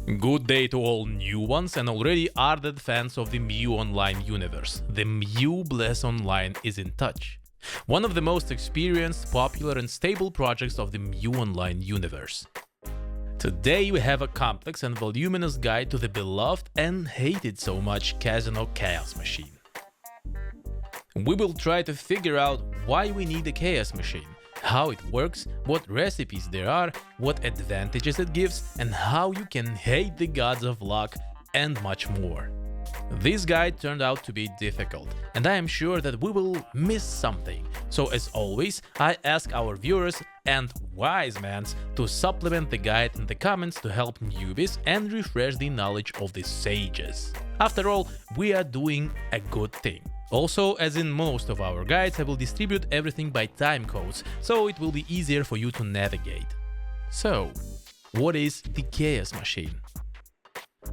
Good day to all new ones and already ardent fans of the Mew Online universe. The Mew Bless Online is in touch. One of the most experienced, popular and stable projects of the Mew Online universe. Today we have a complex and voluminous guide to the beloved and hated so much Casino Chaos Machine. We will try to figure out why we need a Chaos Machine, how it works, what recipes there are, what advantages it gives, and how you can hate the gods of luck, and much more. This guide turned out to be difficult, and I am sure that we will miss something. So as always, I ask our viewers and wise mans to supplement the guide in the comments to help newbies and refresh the knowledge of the sages. After all, we are doing a good thing. Also, as in most of our guides, I will distribute everything by time codes, so it will be easier for you to navigate. So, what is the Chaos Machine?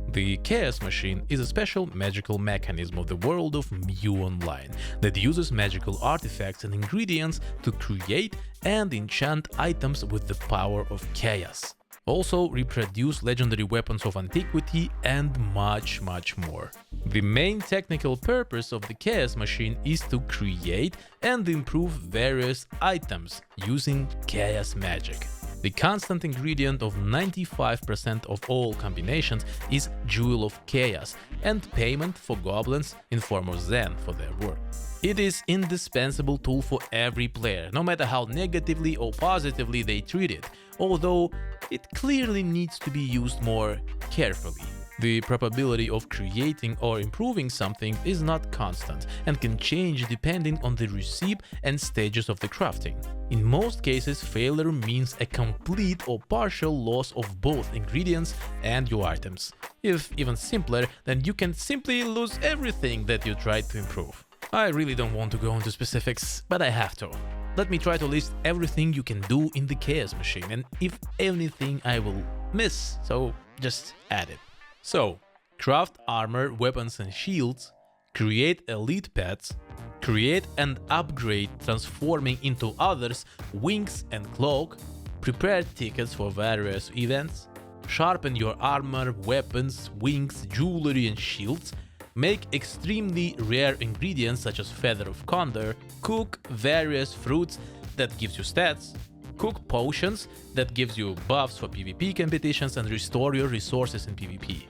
The Chaos Machine is a special magical mechanism of the world of Mew Online that uses magical artifacts and ingredients to create and enchant items with the power of chaos. Also reproduce legendary weapons of antiquity and much more. The main technical purpose of the Chaos Machine is to create and improve various items using chaos magic. The constant ingredient of 95% of all combinations is Jewel of Chaos and payment for goblins in form of Zen for their work. It is an indispensable tool for every player, no matter how negatively or positively they treat it, although it clearly needs to be used more carefully. The probability of creating or improving something is not constant and can change depending on the recipe and stages of the crafting. In most cases, failure means a complete or partial loss of both ingredients and your items. If even simpler, then you can simply lose everything that you tried to improve. I really don't want to go into specifics, but I have to. Let me try to list everything you can do in the Chaos Machine, and if anything I will miss, so just add it. So, craft armor, weapons and shields, create elite pets, create and upgrade transforming into others wings and cloak, prepare tickets for various events, sharpen your armor, weapons, wings, jewelry and shields, make extremely rare ingredients such as feather of condor, cook various fruits that gives you stats, cook potions that gives you buffs for PvP competitions and restore your resources in PvP.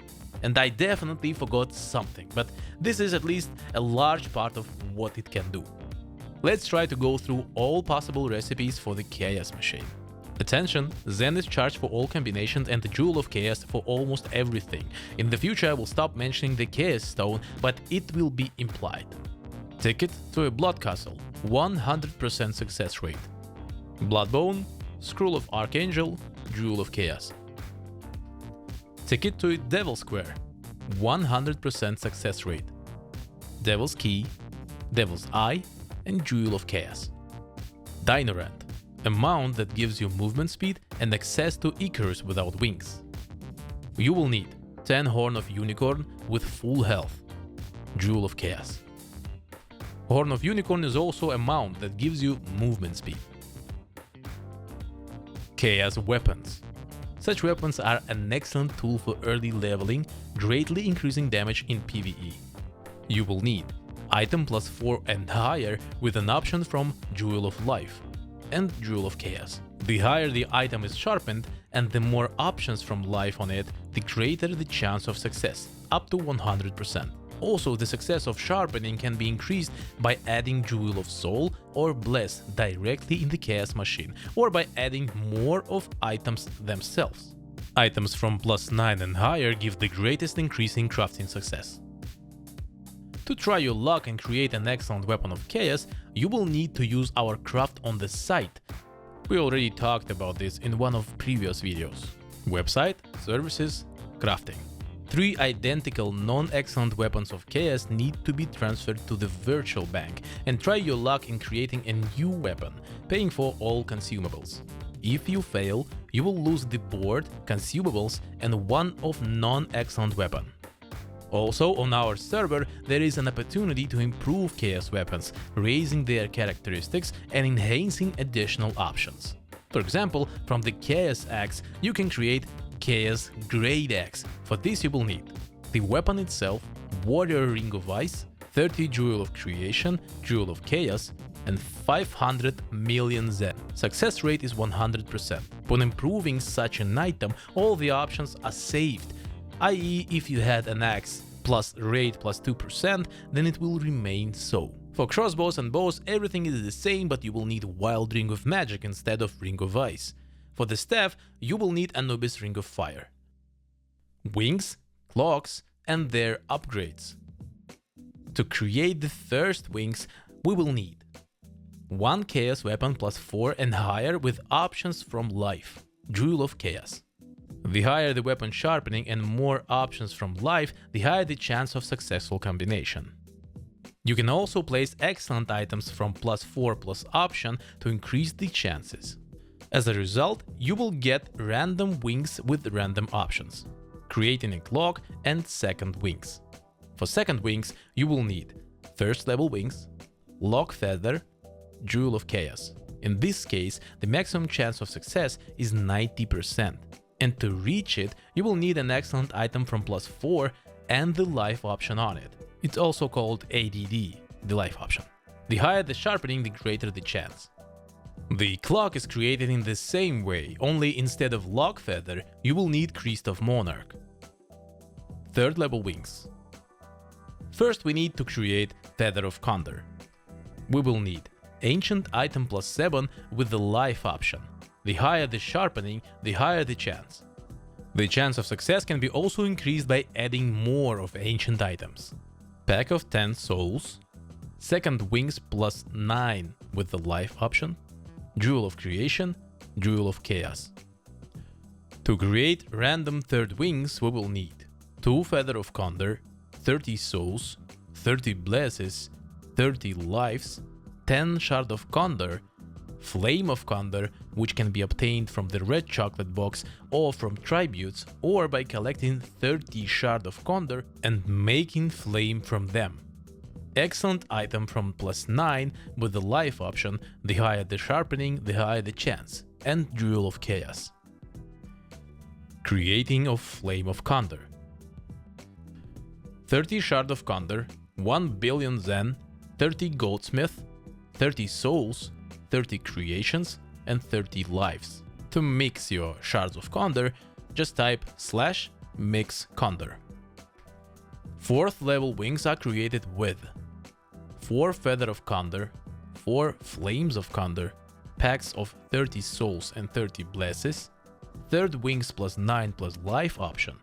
And I definitely forgot something, but this is at least a large part of what it can do. Let's try to go through all possible recipes for the Chaos Machine. Attention, Zen is charged for all combinations and the Jewel of Chaos for almost everything. In the future I will stop mentioning the Chaos Stone, but it will be implied. Ticket to a Blood Castle, 100% success rate. Bloodbone, Scroll of Archangel, Jewel of Chaos. Ticket to a Devil Square, 100% success rate. Devil's Key, Devil's Eye and Jewel of Chaos. Dinorant, a mount that gives you movement speed and access to Icarus without wings. You will need 10 Horn of Unicorn with full health. Jewel of Chaos. Horn of Unicorn is also a mount that gives you movement speed. Chaos Weapons. Such weapons are an excellent tool for early leveling, greatly increasing damage in PvE. You will need item plus 4 and higher with an option from Jewel of Life and Jewel of Chaos. The higher the item is sharpened and the more options from life on it, the greater the chance of success, up to 100%. Also, the success of sharpening can be increased by adding Jewel of Soul or Bless directly in the Chaos Machine, or by adding more of items themselves. Items from +9 and higher give the greatest increase in crafting success. To try your luck and create an excellent weapon of chaos, you will need to use our craft on the site. We already talked about this in one of previous videos. Website, services, crafting. 3 identical non-excellent weapons of chaos need to be transferred to the virtual bank and try your luck in creating a new weapon, paying for all consumables. If you fail, you will lose the board, consumables and one of non-excellent weapon. Also, on our server, there is an opportunity to improve chaos weapons, raising their characteristics and enhancing additional options. For example, from the Chaos Axe, you can create Chaos Great Axe. For this you will need the weapon itself, Warrior Ring of Ice, 30 Jewel of Creation, Jewel of Chaos, and 500 million Zen. Success rate is 100%. Upon improving such an item, all the options are saved, i.e. if you had an axe plus rate plus 2%, then it will remain so. For crossbows and bows, everything is the same, but you will need Wild Ring of Magic instead of Ring of Ice. For the staff, you will need Anubis Ring of Fire. Wings, cloaks, and their upgrades. To create the first wings, we will need 1 Chaos weapon plus 4 and higher with options from life, Jewel of Chaos. The higher the weapon sharpening and more options from life, the higher the chance of successful combination. You can also place excellent items from plus 4 plus option to increase the chances. As a result, you will get random wings with random options, creating a cloak and second wings. For second wings, you will need first level wings, lock feather, Jewel of Chaos. In this case, the maximum chance of success is 90%. And to reach it, you will need an excellent item from plus 4 and the life option on it. It's also called ADD, the life option. The higher the sharpening, the greater the chance. The cloak is created in the same way, only instead of lock feather, you will need Crest of Monarch. Third level wings. First we need to create Feather of Condor. We will need Ancient item plus 7 with the life option. The higher the sharpening, the higher the chance. The chance of success can be also increased by adding more of ancient items. Pack of 10 souls, second wings plus 9 with the life option, Jewel of Creation, Jewel of Chaos. To create random third wings, we will need 2 Feather of Condor, 30 souls, 30 blesses, 30 lives, 10 Shard of Condor, Flame of Condor, which can be obtained from the red chocolate box or from tributes, or by collecting 30 Shard of Condor and making flame from them. Excellent item from plus 9 with the life option, the higher the sharpening, the higher the chance, and Jewel of Chaos. Creating of Flame of Condor. 30 Shard of Condor, 1 billion Zen, 30 Goldsmith, 30 souls, 30 creations, and 30 lives. To mix your Shards of Condor, just type /mix condor. 4th level wings are created with 4 Feather of Condor, 4 Flames of Condor, packs of 30 souls and 30 blesses, 3rd wings plus 9 plus life option,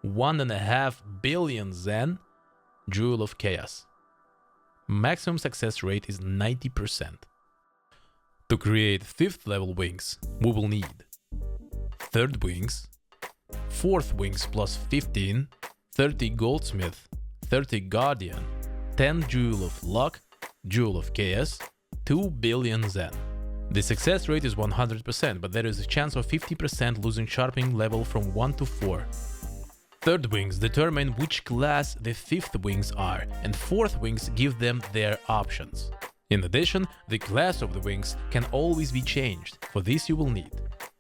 1.5 billion Zen, Jewel of Chaos. Maximum success rate is 90%. To create 5th level wings, we will need 3rd wings, 4th wings plus 15, 30 Goldsmith, 30 Guardian, 10 Jewel of Luck, Jewel of Chaos, 2 billion Zen. The success rate is 100%, but there is a chance of 50% losing sharpening level from 1 to 4. 3rd wings determine which class the 5th wings are, and 4th wings give them their options. In addition, the class of the wings can always be changed. For this you will need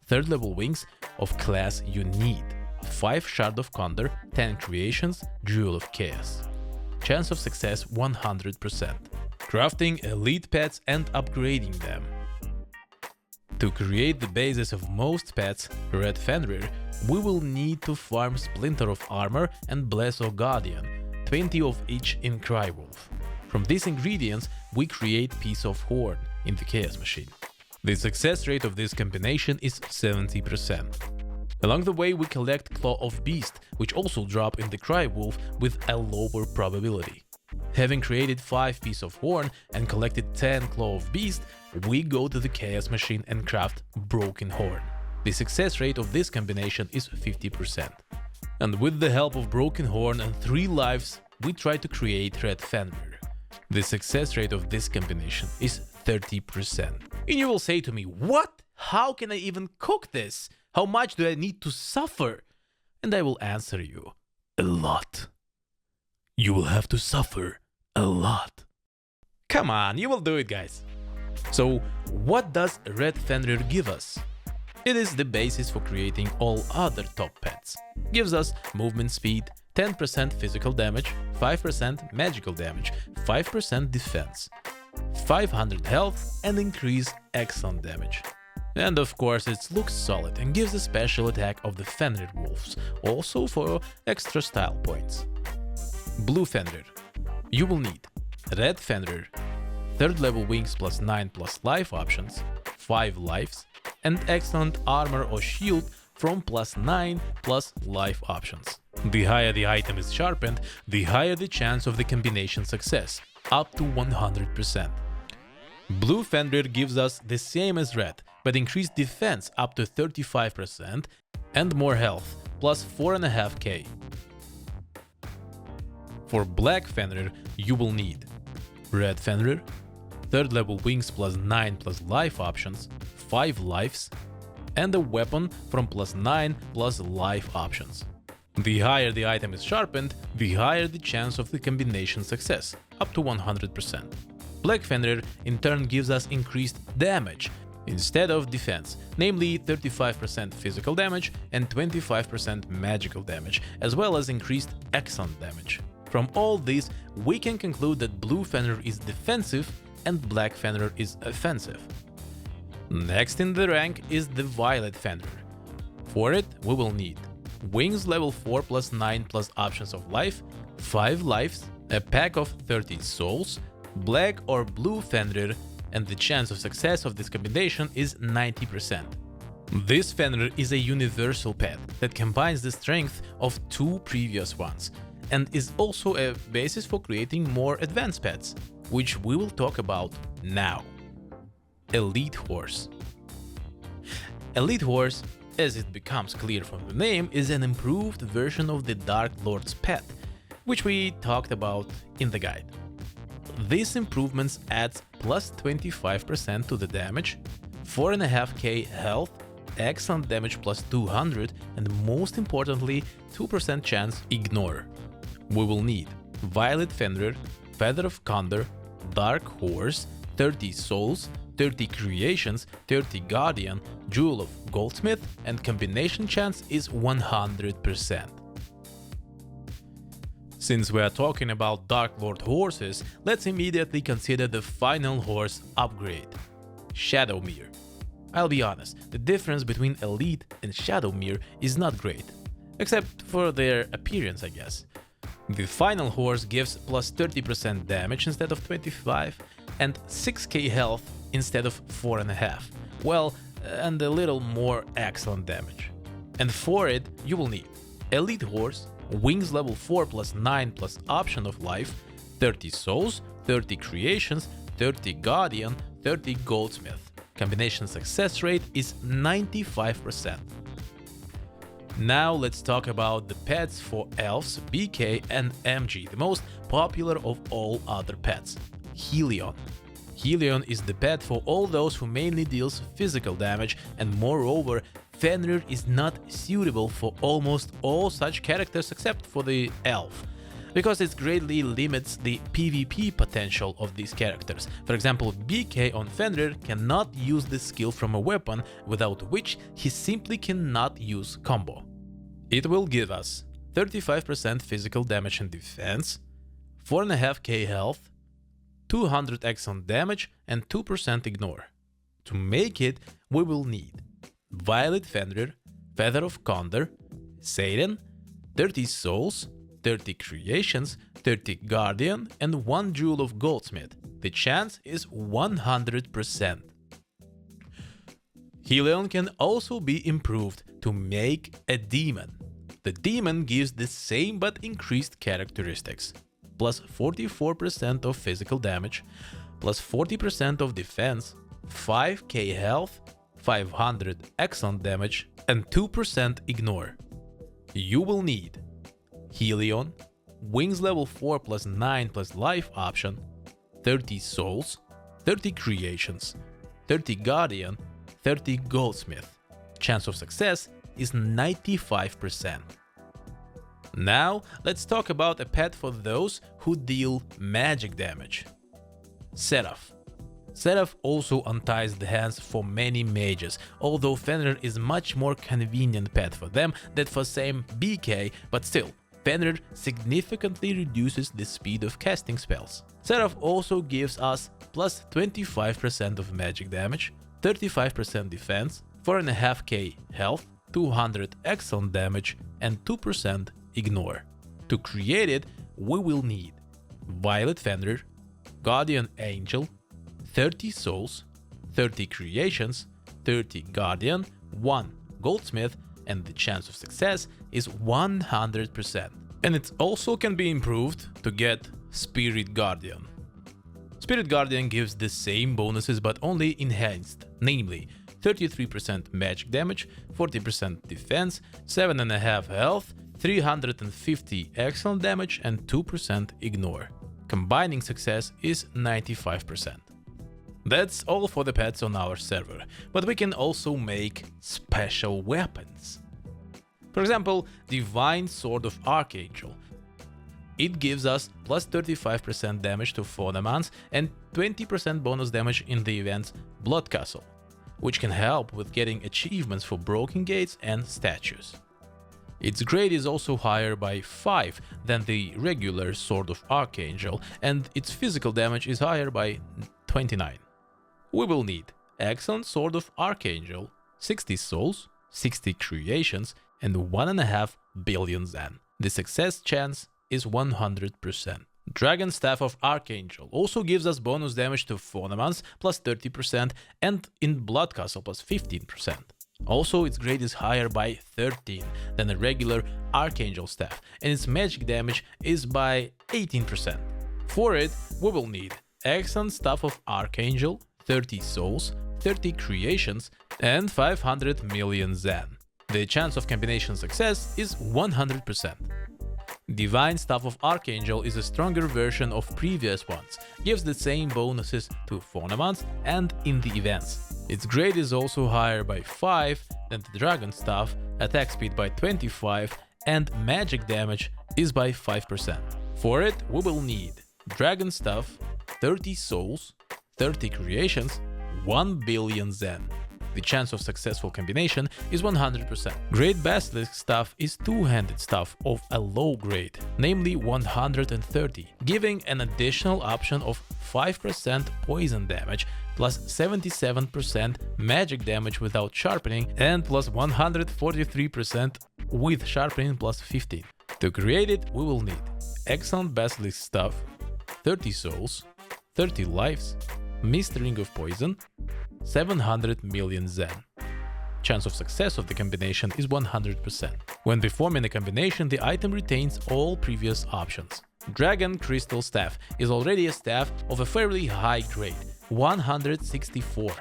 3rd level wings of class you need, 5 Shard of Condor, 10 creations, Jewel of Chaos. Chance of success 100%. Crafting elite pets and upgrading them. To create the basis of most pets, Red Fenrir, we will need to farm Splinter of Armor and Bless of Guardian, 20 of each in Crywolf. From these ingredients, we create Piece of Horn in the Chaos Machine. The success rate of this combination is 70%. Along the way, we collect Claw of Beast, which also drop in the Crywolf with a lower probability. Having created 5 Piece of Horn and collected 10 Claw of Beast, we go to the Chaos Machine and craft Broken Horn. The success rate of this combination is 50%. And with the help of Broken Horn and 3 lives, we try to create Red Fenrir. The success rate of this combination is 30%. And you will say to me, what? How can I even cook this? How much do I need to suffer? And I will answer you, a lot. You will have to suffer a lot. Come on, you will do it, guys. So, what does Red Fenrir give us? It is the basis for creating all other top pets. Gives us movement speed, 10% physical damage, 5% magical damage, 5% defense, 500 health and increased excellent damage. And of course it looks solid and gives a special attack of the Fenrir wolves, also for extra style points. Blue Fenrir. You will need Red Fenrir, 3rd level wings plus 9 plus life options, 5 lives, and excellent armor or shield from plus 9 plus life options. The higher the item is sharpened, the higher the chance of the combination success, up to 100%. Blue Fenrir gives us the same as red, but increased defense up to 35% and more health, plus 4.5k. For Black Fenrir, you will need Red Fenrir, 3rd level wings plus 9 plus life options, 5 lives, and a weapon from plus 9 plus life options. The higher the item is sharpened, the higher the chance of the combination success, up to 100%. Black Fenrir in turn gives us increased damage instead of defense, namely 35% physical damage and 25% magical damage, as well as increased excellent damage. From all this, we can conclude that Blue Fenrir is defensive and Black Fenrir is offensive. Next in the rank is the Violet Fenrir. For it, we will need wings level 4 plus 9 plus options of life, 5 lives, a pack of 30 souls, Black or Blue Fenrir, and the chance of success of this combination is 90%. This Fenrir is a universal pet that combines the strength of 2 previous ones, and is also a basis for creating more advanced pets, which we will talk about now. Elite Horse. Elite Horse, as it becomes clear from the name, is an improved version of the Dark Lord's pet, which we talked about in the guide. These improvements adds plus 25% to the damage, 4.5k health, excellent damage plus 200, and most importantly 2% chance ignore. We will need Violet Fenrir, Feather of Condor, Dark Horse, 30 souls, 30 creations, 30 guardian, Jewel of Goldsmith, and combination chance is 100%. Since we are talking about Dark Lord horses, let's immediately consider the final horse upgrade, Shadowmere. I'll be honest, the difference between Elite and Shadowmere is not great, except for their appearance, I guess. The final horse gives plus 30% damage instead of 25 and 6k health instead of 4.5, well, and a little more excellent damage. And for it, you will need Elite Horse, wings level 4 plus 9 plus option of life, 30 souls, 30 creations, 30 guardian, 30 goldsmith. Combination success rate is 95%. Now let's talk about the pets for elves, BK and MG, the most popular of all other pets, Hellion. Hellion is the pet for all those who mainly deals physical damage, and moreover, Fenrir is not suitable for almost all such characters except for the elf, because it greatly limits the PvP potential of these characters. For example, BK on Fenrir cannot use the skill from a weapon, without which he simply cannot use combo. It will give us 35% physical damage and defense, 4.5k health, 200 excellent damage and 2% ignore. To make it, we will need Violet Fenrir, Feather of Condor, Satan, 30 souls, 30 creations, 30 guardian, and 1 jewel of goldsmith. The chance is 100%. Hellion can also be improved to make a demon. The demon gives the same but increased characteristics, plus 44% of physical damage, plus 40% of defense, 5k health, 500 excellent damage, and 2% ignore. You will need Hellion, wings level 4 plus 9 plus life option, 30 souls, 30 creations, 30 guardian, 30 goldsmith. Chance of success is 95%. Now let's talk about a pet for those who deal magic damage. Seraph. Seraph also unties the hands for many mages, although Fenrir is much more convenient pet for them than for same BK, but still, Fenrir significantly reduces the speed of casting spells. Seraph also gives us plus 25% of magic damage, 35% defense, 4.5k health, 200 excellent damage, and 2% ignore. To create it, we will need Violet Fenrir, Guardian Angel, 30 souls, 30 creations, 30 guardian, 1 goldsmith, and the chance of success is 100%. And it also can be improved to get Spirit Guardian. Spirit Guardian gives the same bonuses but only enhanced, namely 33% magic damage, 40% defense, 7.5 health, 350 excellent damage, and 2% ignore. Combining success is 95%. That's all for the pets on our server, but we can also make special weapons. For example, Divine Sword of Archangel. It gives us plus 35% damage to Phonamans and 20% bonus damage in the event's Blood Castle, which can help with getting achievements for Broken Gates and statues. Its grade is also higher by 5 than the regular Sword of Archangel, and its physical damage is higher by 29. We will need Excellent Sword of Archangel, 60 souls, 60 creations, and 1.5 billion Zen. The success chance is 100%. Dragon Staff of Archangel also gives us bonus damage to Phonamans plus 30% and in Blood Castle plus 15%. Also, its grade is higher by 13 than a regular Archangel Staff, and its magic damage is by 18%. For it, we will need Excellent Staff of Archangel, 30 souls, 30 creations, and 500 million Zen. The chance of combination success is 100%. Divine Staff of Archangel is a stronger version of previous ones, gives the same bonuses to Phonamans and in the events. Its grade is also higher by 5 than the Dragon Staff, attack speed by 25, and magic damage is by 5%. For it, we will need Dragon Staff, 30 souls, 30 creations, 1 billion Zen. The chance of successful combination is 100%. Great Basilisk Staff is two-handed staff of a low grade, namely 130, giving an additional option of 5% poison damage, plus 77% magic damage without sharpening, and plus 143% with sharpening plus 15. To create it, we will need Excellent Basilisk Staff, 30 souls, 30 lives, Mist Ring of Poison, 700 million Zen. Chance of success of the combination is 100%. When performing a combination, the item retains all previous options. Dragon Crystal Staff is already a staff of a fairly high grade, 164,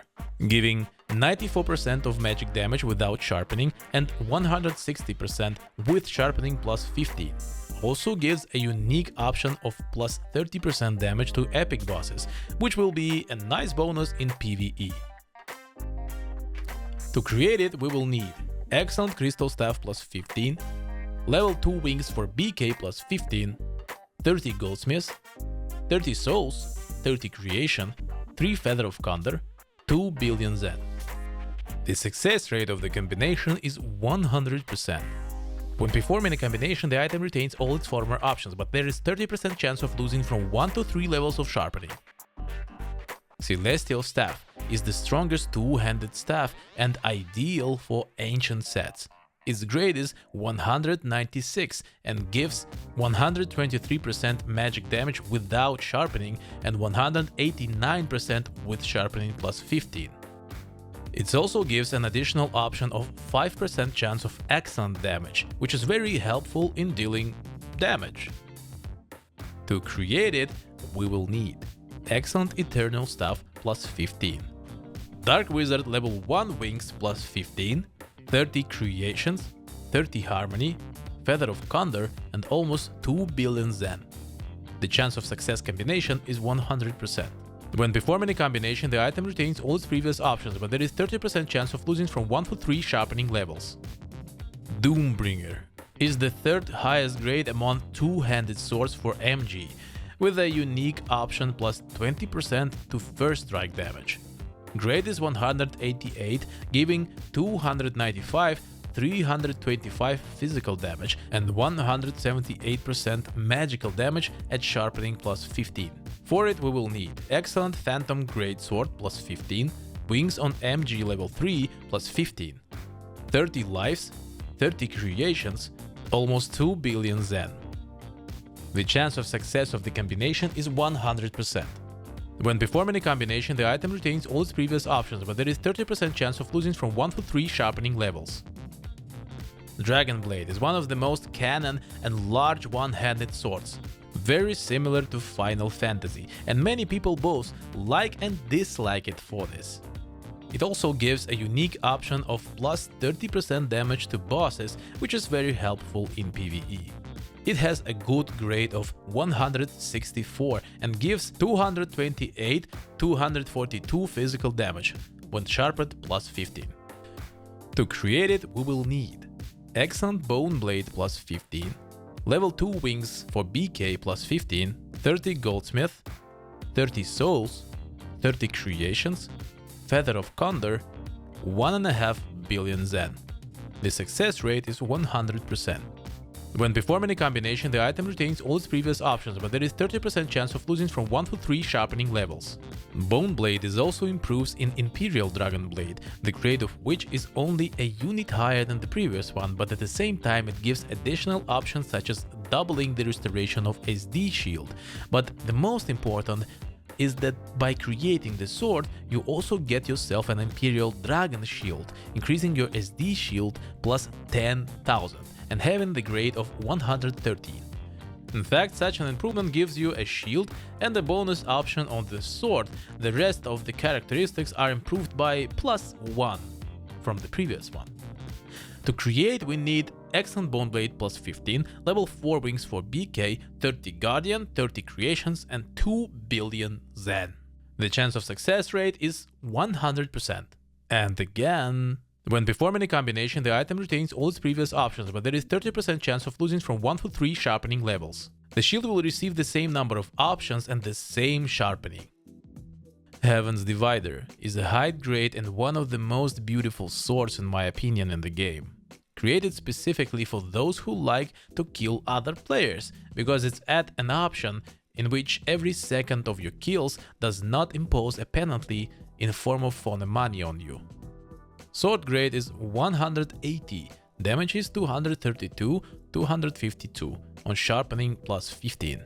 giving 94% of magic damage without sharpening and 160% with sharpening plus 15. Also gives a unique option of plus 30% damage to epic bosses, which will be a nice bonus in PvE. To create it, we will need Excellent Crystal Staff plus 15, level 2 wings for BK plus 15, 30 goldsmiths, 30 souls, 30 creation, 3 feather of condor, 2 billion Zen. The success rate of the combination is 100%. When performing a combination, the item retains all its former options, but there is 30% chance of losing from 1 to 3 levels of sharpening. Celestial Staff is the strongest two-handed staff and ideal for ancient sets. Its grade is 196 and gives 123% magic damage without sharpening and 189% with sharpening plus 15. It also gives an additional option of 5% chance of excellent damage, which is very helpful in dealing damage. To create it, we will need Excellent Eternal Staff plus 15, Dark Wizard level 1 wings plus 15, 30 creations, 30 harmony, Feather of Condor, and almost 2 billion Zen. The chance of success combination is 100%. When performing a combination, the item retains all its previous options, but there is 30% chance of losing from 1 to 3 sharpening levels. Doombringer is the third highest grade among two-handed swords for MG, with a unique option plus 20% to first strike damage. Grade is 188, giving 295, 325 physical damage and 178% magical damage at sharpening plus 15. For it we will need excellent Phantom Great Sword plus 15, wings on MG level 3 plus 15, 30 lives, 30 creations, almost 2 billion Zen. The chance of success of the combination is 100%. When performing a combination, the item retains all its previous options, but there is 30% chance of losing from 1 to 3 sharpening levels. Dragon Blade is one of the most canon and large one-handed swords, very similar to Final Fantasy, and many people both like and dislike it for this. It also gives a unique option of plus 30% damage to bosses, which is very helpful in PvE. It has a good grade of 164 and gives 228, 242 physical damage, when sharpened plus 15. To create it, we will need excellent Bone Blade plus 15, level 2 wings for BK plus 15, 30 Goldsmith, 30 Souls, 30 Creations, Feather of Condor, 1.5 billion Zen. The success rate is 100%. When performing a combination, the item retains all its previous options, but there is 30% chance of losing from 1 to 3 sharpening levels. Bone Blade is also improved in Imperial Dragon Blade, the grade of which is only a unit higher than the previous one, but at the same time it gives additional options such as doubling the restoration of SD shield. But the most important is that by creating the sword, you also get yourself an Imperial Dragon shield, increasing your SD shield plus 10,000 and having the grade of 113. In fact, such an improvement gives you a shield and a bonus option on the sword. The rest of the characteristics are improved by plus 1 from the previous one. To create, we need excellent Bone Blade plus 15, level 4 wings for BK, 30 Guardian, 30 Creations and 2 billion Zen. The chance of success rate is 100%. And again, when performing a combination, the item retains all its previous options, but there is 30% chance of losing from 1 to 3 sharpening levels. The shield will receive the same number of options and the same sharpening. Heaven's Divider is a high grade and one of the most beautiful swords in my opinion in the game. Created specifically for those who like to kill other players, because it's at an option in which every second of your kills does not impose a penalty in form of phone money on you. Sword grade is 180, damage is 232, 252, on sharpening plus 15.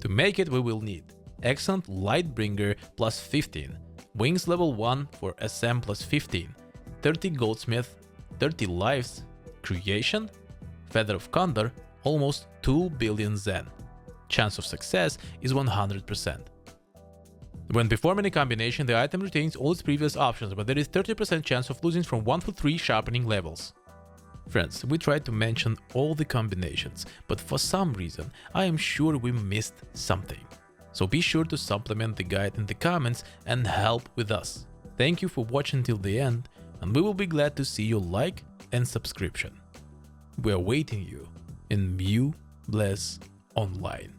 To make it we will need excellent Lightbringer plus 15, wings level 1 for SM plus 15, 30 Goldsmith, 30 lives, creation, Feather of Condor, almost 2 billion Zen. Chance of success is 100%. When performing a combination, the item retains all its previous options, but there is 30% chance of losing from 1 to 3 sharpening levels. Friends, we tried to mention all the combinations, but for some reason I am sure we missed something. So be sure to supplement the guide in the comments and help with us. Thank you for watching till the end, and we will be glad to see your like and subscription. We are waiting you in Bless Online.